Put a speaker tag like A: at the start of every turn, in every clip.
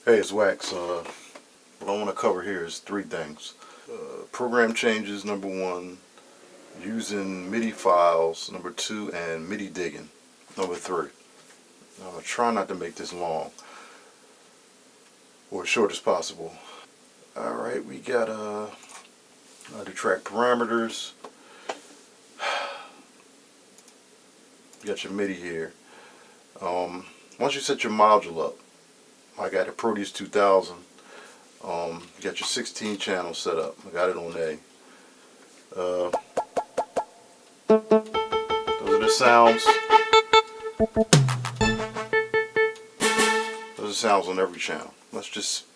A: Hey, it's Wax. What I want to cover here is three things. Program changes, number one. Using Midi files, number two. And Midi digging, number three. Now, I'm going to try not to make this long, or as short as possible. Alright, we got to track parameters. You got your Midi here. Once you set your module up, I got a Proteus 2000. You got your 16 channels set up. I got it on A. Those are the sounds. Those are the sounds on every channel. Let's just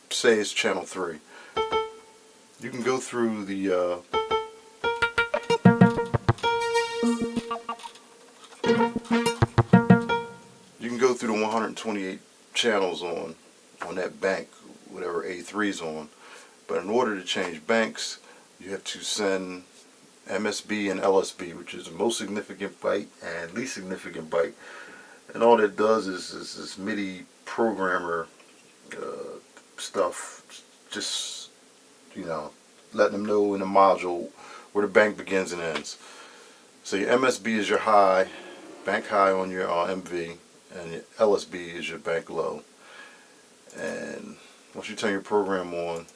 A: say it's channel 3. You can go through the you can go through the 128 channels on that bank, whatever A3 is on. But in order to change banks, you have to send MSB and LSB, which is the most significant byte and least significant byte. And all that does is this MIDI programmer stuff, just, letting them know in the module where the bank begins and ends. So your MSB is your high, bank high on your MV, and your LSB is your bank low. And once you turn your program on,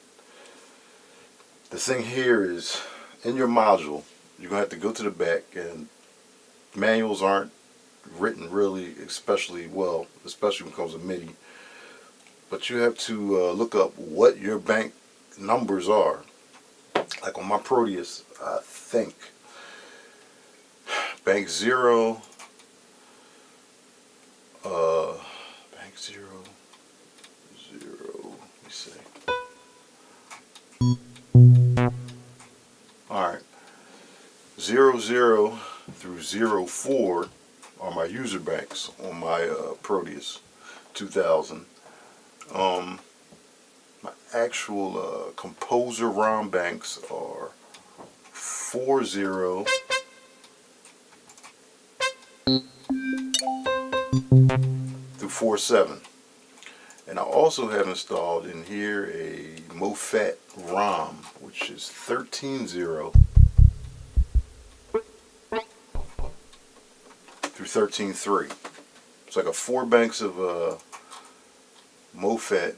A: the thing here is, in your module, you're going to have to go to the back, and manuals aren't written really especially well, especially when it comes to MIDI. But you have to look up what your bank numbers are. Like on my Proteus, I think bank 0, bank 0, let me see. Alright, 00 through 04 are my user banks on my Proteus 2000. My actual composer ROM banks are 40 through 47. And I also have installed in here a MOFAT ROM, which is 13.0 through 13.3. It's like a 4 banks of MOFAT.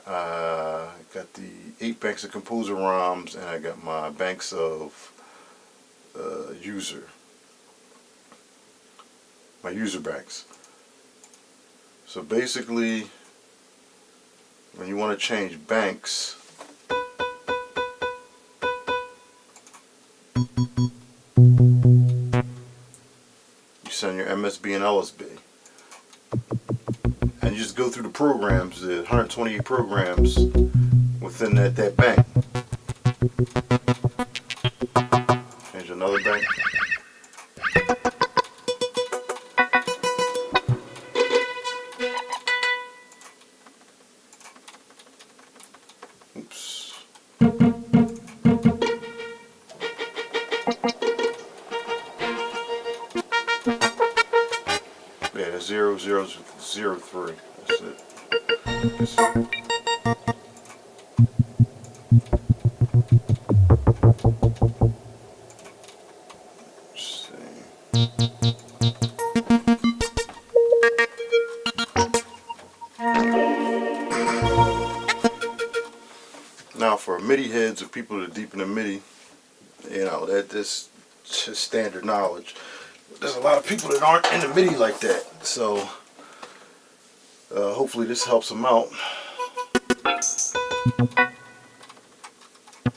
A: I got the 8 banks of composer ROMs, and I got my banks of my user banks. So basically, when you want to change banks, you send your MSB and LSB. And you just go through the programs, the 128 programs within that bank. Change another bank. Oops. Yeah, that's 0003. That's it. Let's see. Now, for MIDI heads or people that are deep in the MIDI, that's just standard knowledge. There's a lot of people that aren't in the MIDI like that, so hopefully this helps them out.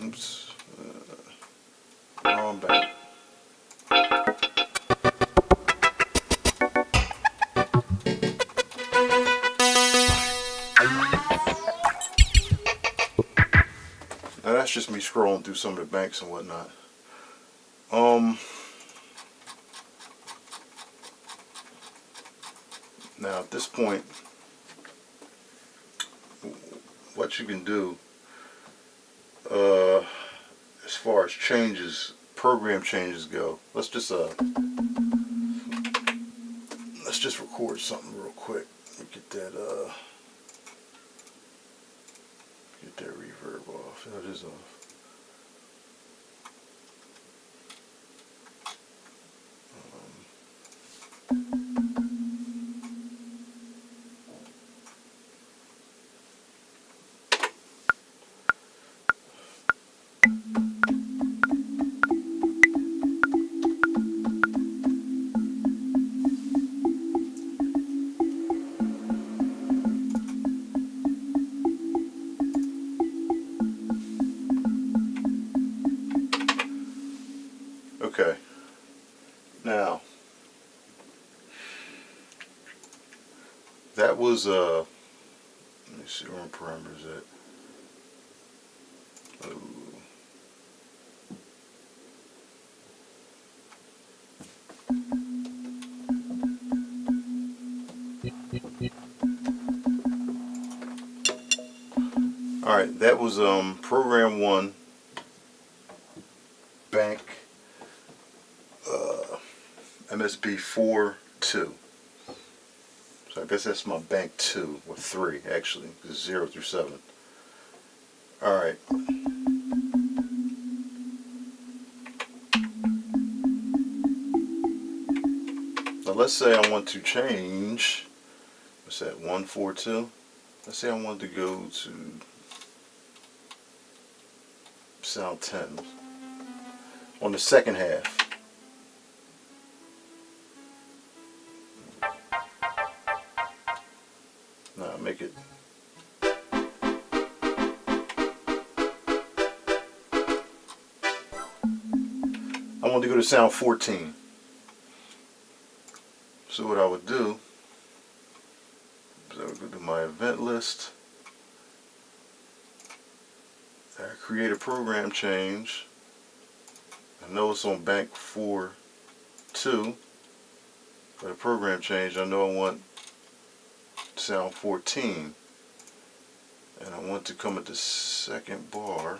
A: Oops, wrong bank. Now that's just me scrolling through some of the banks and whatnot. Now at this point, what you can do as far as changes, program changes go, let's just record something real quick. Let me get that Get that reverb off. That is off. Okay. Now, that was let me see where my parameters at. Oh. All right, that was program 1, bank MSB 4.2. So I guess that's my bank 2 or 3 actually, because 0 through 7. All right. Now let's say I want to change. What's that? 142. Let's say I want to go to sound 10 on the second half. Now make it. I want to go to sound 14. So what I would do is I would go to my event list. I create a program change. I know it's on bank 4.2, but a program change. I know I want sound 14, and I want to come at the second bar.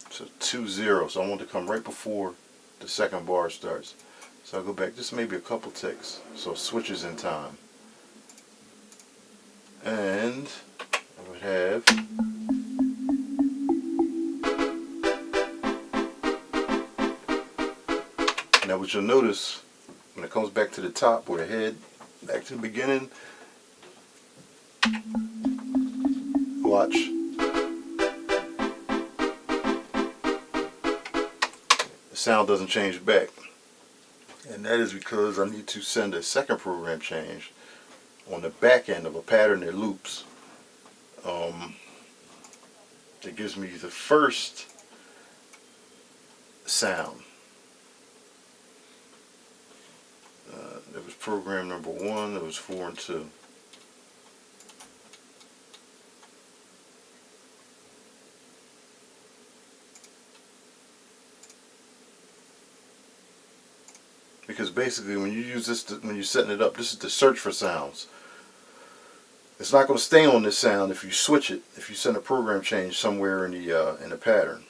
A: So 2-0. So I want to come right before the second bar starts. So I'll go back just maybe a couple ticks. So it switches in time. And I would have now what you'll notice when it comes back to the top or the head, back to the beginning, watch. The sound doesn't change back. And that is because I need to send a second program change on the back end of a pattern that loops. That gives me the first sound. That was program number 1. That was 4 and 2. Because basically when you use this, when you're setting it up, this is to search for sounds. It's not going to stay on this sound if you switch it, if you send a program change somewhere in the pattern.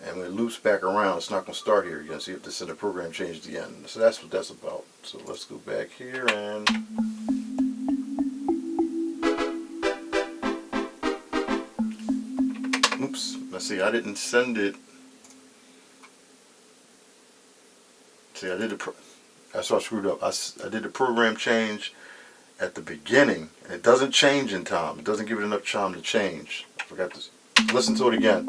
A: And when it loops back around, it's not going to start here again. So you have to send a program change to the end. So that's what that's about. So let's go back here and oops. Let's see, I didn't send it. See, I did that's why I screwed up. I did the program change at the beginning. And it doesn't change in time. It doesn't give it enough time to change. I forgot to listen to it again.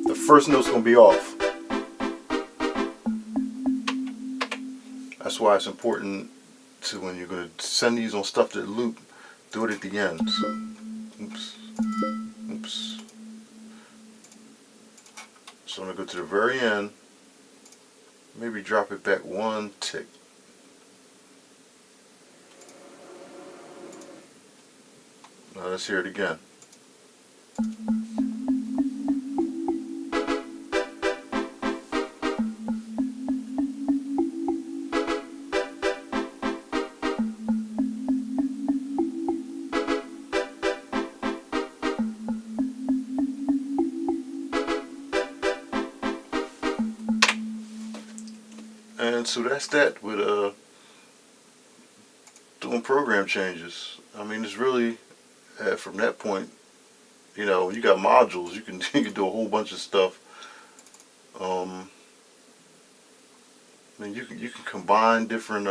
A: The first note's going to be off. That's why it's important to, when you're going to send these on stuff that loop, do it at the end. So, oops. Oops. So I'm going to go to the very end. Maybe drop it back 1 tick. Now let's hear it again. And so that's that with doing program changes. I mean, it's really from that point. You know, you got modules. You can you can do a whole bunch of stuff. I mean, you can combine different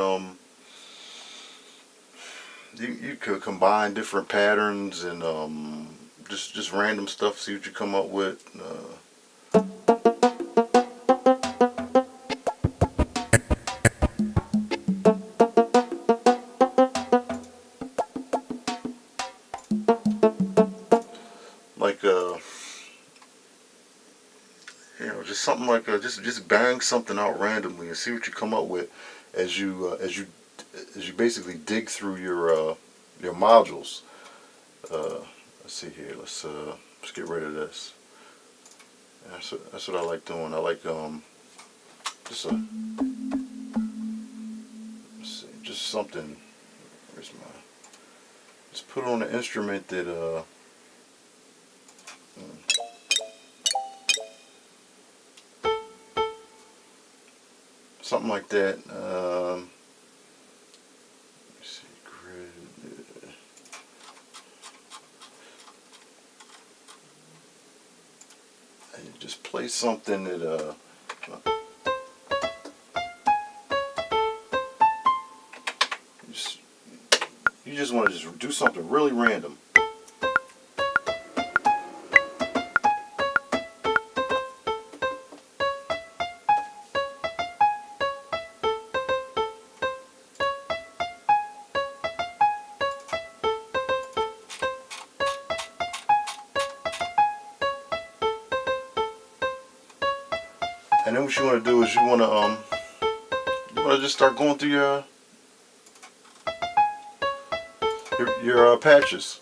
A: you could combine different patterns and just random stuff. See what you come up with. Like you know, just something like just bang something out randomly and see what you come up with as you basically dig through your modules. Let's see here. Let's get rid of this. That's what I like doing. I like just a let's see, just something. Where's my? Just put on an instrument that something like that. Let's see, grid. And just play something that you just want to just do something really random. And then what you want to do is you want to just start going through your patches.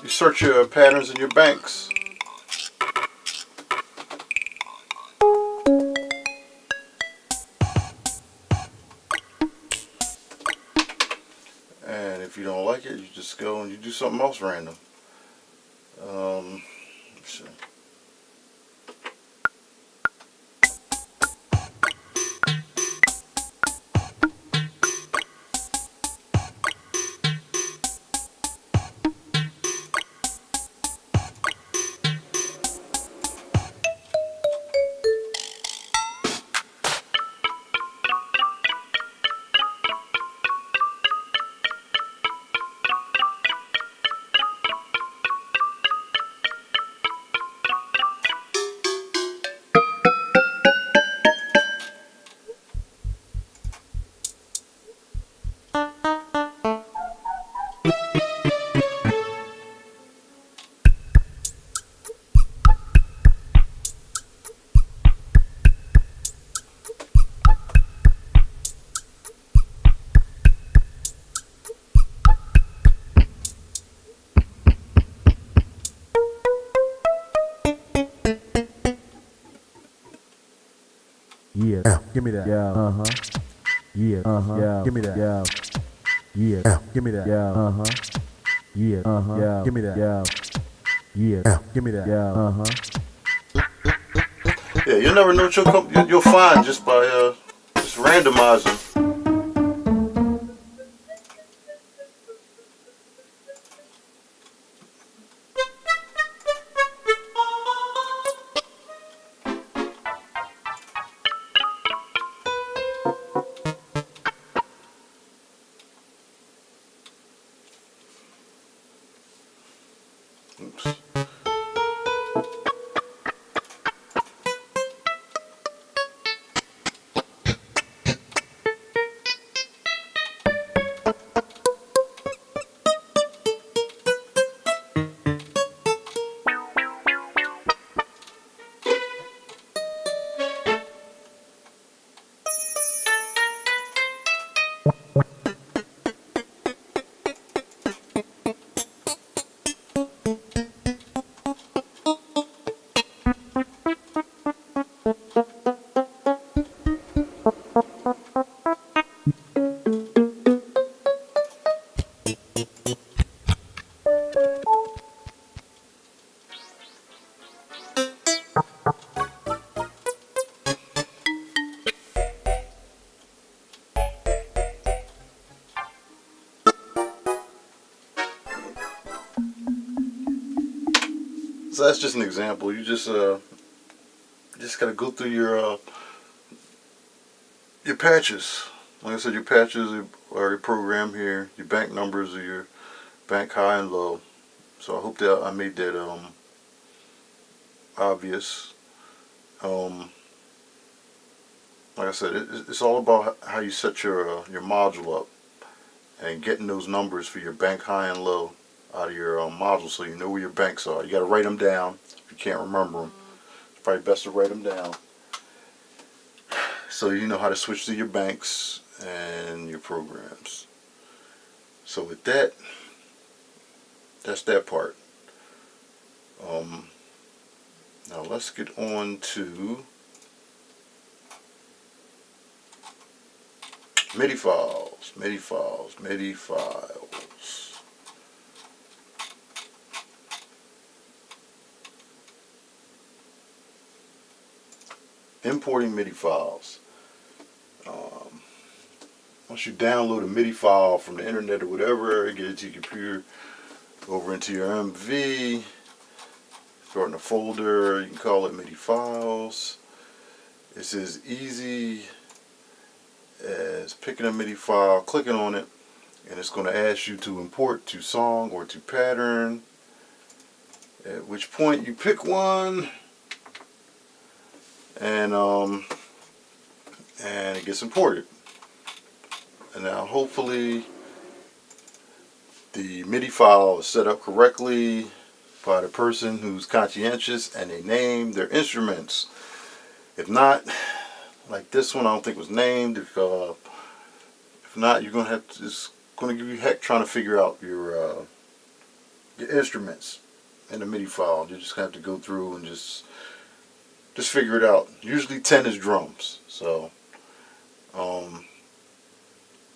A: You search your patterns in your banks. And if you don't like it, you just go and you do something else random. Let's see.
B: Yeah, give me that. Yeah, yeah, yeah, give me that. Yeah, give me that. Yeah, yeah, give me that. Yeah, give me that.
A: Yeah, you'll never know what you'll find just by just randomizing. So that's just an example. You just gotta go through your patches. Like I said, your patches are already programmed here. Your bank numbers are your bank high and low. So I hope that I made that obvious. Like I said, it's all about how you set your module up and getting those numbers for your bank high and low out of your module, so you know where your banks are. You got to write them down if you can't remember them. It's probably best to write them down so you know how to switch to your banks and your programs. So with that, that's that part. Now let's get on to MIDI files. Importing MIDI files. Once you download a MIDI file from the internet or whatever, get it to your computer, go over into your MV, throw it in a folder, you can call it MIDI files. It's as easy as picking a MIDI file, clicking on it, and it's going to ask you to import to song or to pattern, at which point you pick one, and it gets imported. And now hopefully the MIDI file is set up correctly by the person who's conscientious and they name their instruments. If not, like this one, I don't think was named. If not, you're gonna have to. It's gonna give you heck trying to figure out your instruments in the MIDI file. You're just gonna have to go through and just figure it out. Usually 10 is drums, so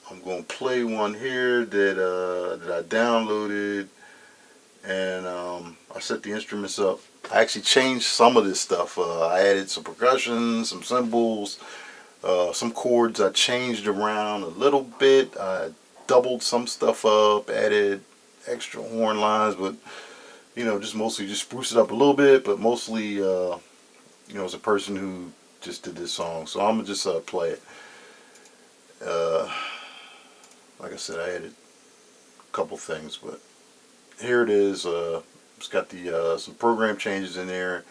A: I'm gonna play one here that I downloaded, and I set the instruments up. I actually changed some of this stuff. I added some percussion, some cymbals, some chords I changed around a little bit. I doubled some stuff up, added extra horn lines, but just mostly just spruce it up a little bit. But mostly, it's a person who just did this song, so I'm gonna just play it. Like I said, I added a couple things, but here it is. It's got the some program changes in there,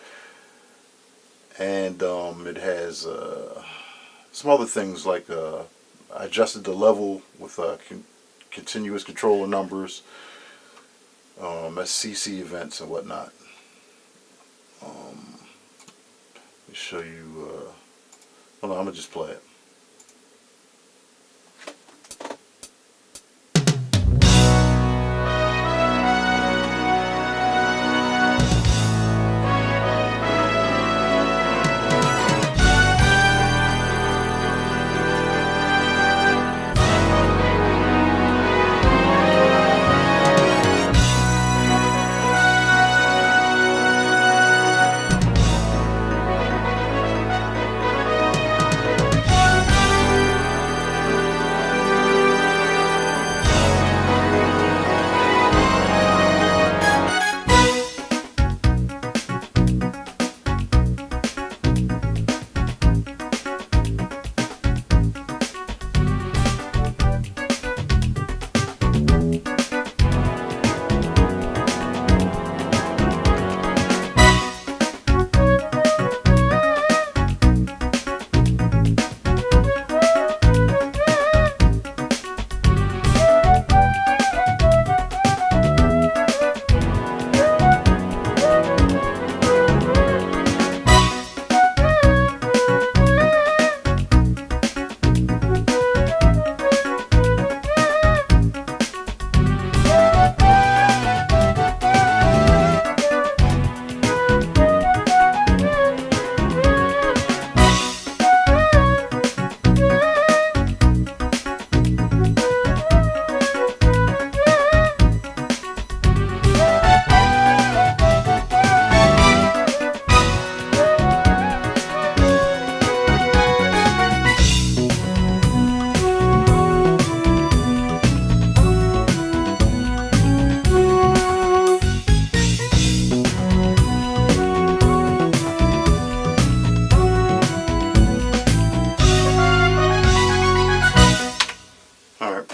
A: and it has some other things like I adjusted the level with continuous controller numbers, SCC events and whatnot. Let me show you. Hold on, I'm gonna just play it.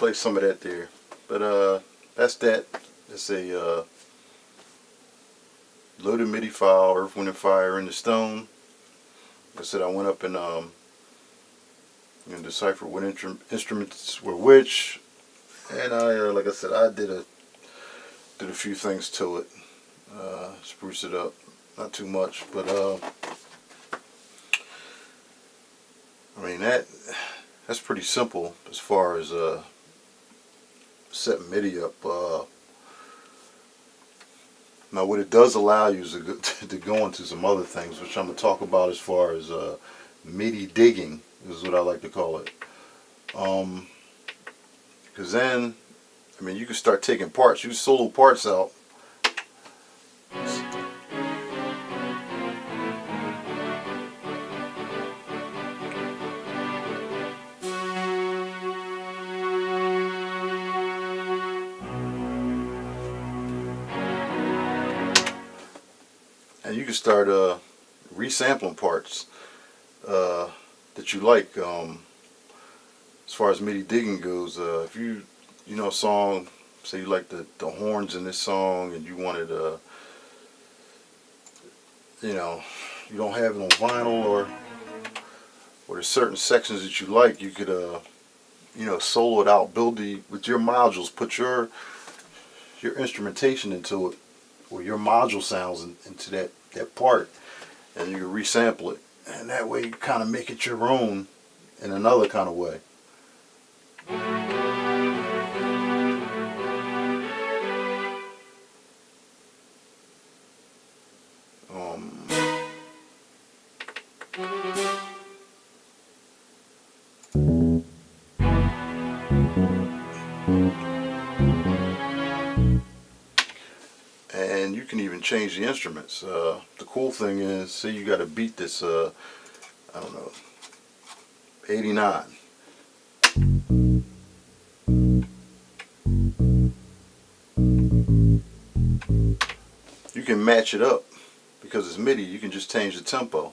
A: play some of that there. But that's that. It's a loaded MIDI file, Earth, Wind and Fire in the Stone. Like I said, I went up and deciphered what instruments were which, and I like I said, I did a few things to it, spruce it up, not too much, but I mean that's pretty simple as far as setting MIDI up. Now what it does allow you is to go into some other things, which I'm going to talk about as far as MIDI digging, is what I like to call it. Because then, I mean, you can start taking parts, you can solo parts out. And you can start resampling parts that you like. As far as MIDI digging goes, if you know a song, say you like the horns in this song, and you wanted you don't have it on vinyl, or there's certain sections that you like, you could solo it out, build with your modules, put your instrumentation into it, or your module sounds into that part, and you can resample it, and that way you kind of make it your own in another kind of way. And you can even change the instruments. The cool thing is, say you got a beat that's I don't know, 89. You can match it up because it's MIDI. You can just change the tempo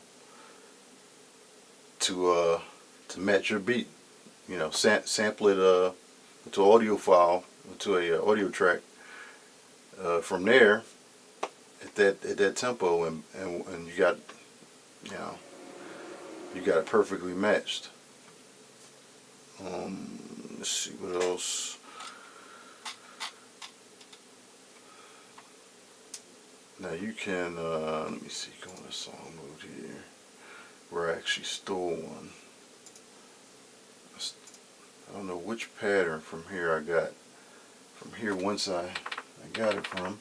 A: to match your beat. Sample it into an audio file, into a audio track. From there, at that tempo, and you got it perfectly matched. Let's see what else. Now you can let me see, go on the song mode here, where I actually stole one. I don't know which pattern from here I got. From here, once I got it from.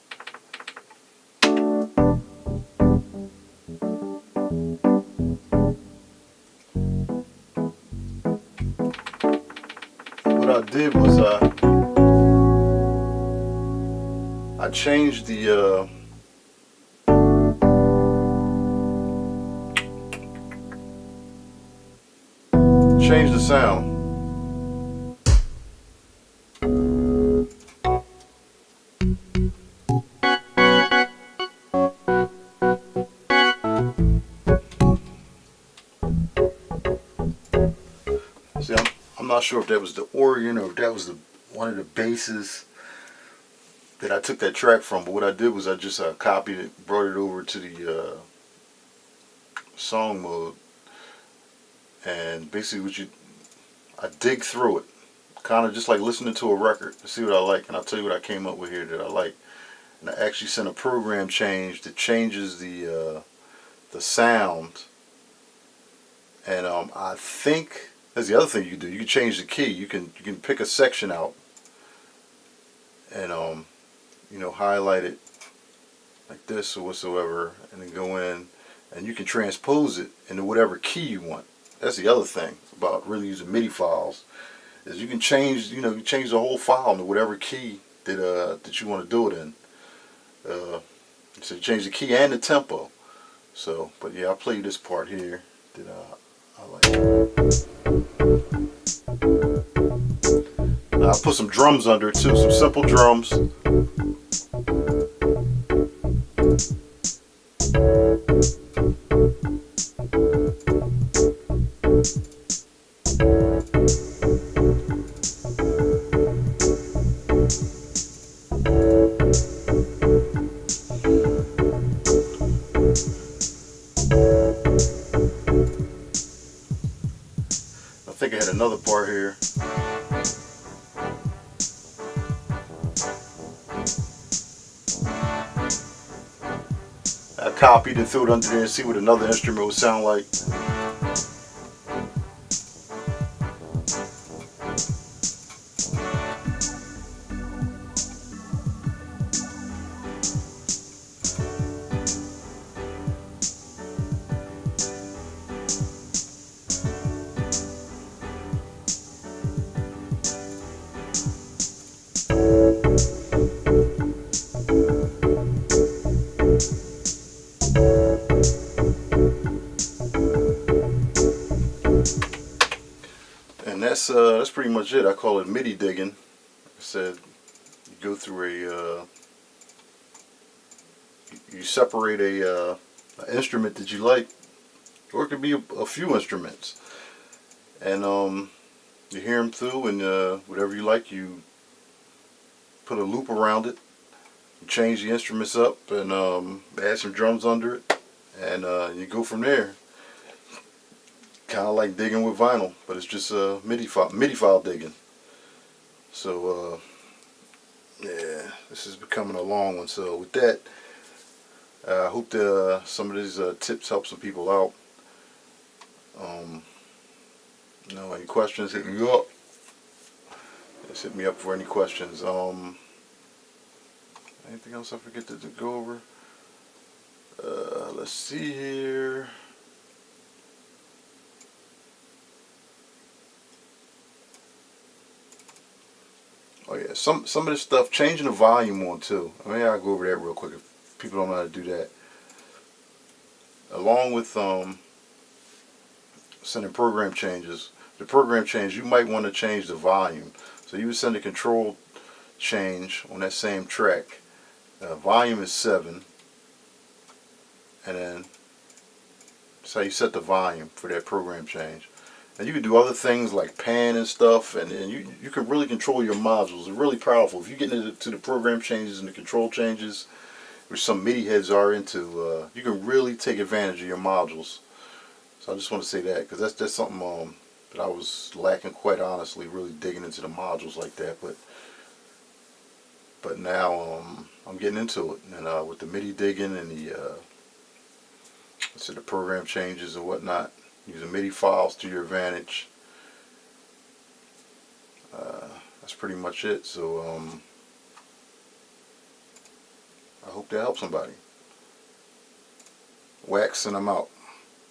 A: What I did was I changed the sound. See, I'm not sure if that was the organ or if that was one of the basses that I took that track from, but what I did was I just copied it, brought it over to the song mode, and basically I dig through it, kind of just like listening to a record to see what I like, and I'll tell you what I came up with here that I like. And I actually sent a program change that changes the sound, and I think that's the other thing you can do. You can change the key. You can pick a section out and highlight it like this or whatsoever, and then go in and you can transpose it into whatever key you want. That's the other thing about really using MIDI files, is you can change you change the whole file into whatever key that you want to do it in. So you change the key and the tempo. So, but yeah, I'll play you this part here that I like. Now I put some drums under it too, some simple drums. think I had another part here. I copied and threw it under there and see what another instrument would sound like. And that's pretty much it. I call it Midi digging. I said you go through you separate an instrument that you like, or it could be a few instruments, and you hear them through, and whatever you like, you put a loop around it, you change the instruments up, and add some drums under it, and you go from there. Kind of like digging with vinyl, but it's just MIDI file digging. So yeah, this is becoming a long one. So with that, I hope that some of these tips help some people out. Any questions, hit me up. Just hit me up for any questions. Anything else I forget to go over? Let's see here. Oh yeah, some of this stuff, changing the volume on too. I mean, I'll go over that real quick if people don't know how to do that. Along with sending program changes, the program change, you might want to change the volume. So you would send a control change on that same track. Volume is 7, and then that's how you set the volume for that program change. And you can do other things like pan and stuff, and you can really control your modules. It's really powerful. If you get into the program changes and the control changes, which some MIDI heads are into, you can really take advantage of your modules. So I just want to say that, because that's something that I was lacking, quite honestly, really digging into the modules like that. But now I'm getting into it, and with the MIDI digging and the program changes and whatnot, using MIDI files to your advantage. That's pretty much it. So I hope that helps somebody. Wax, and I'm out.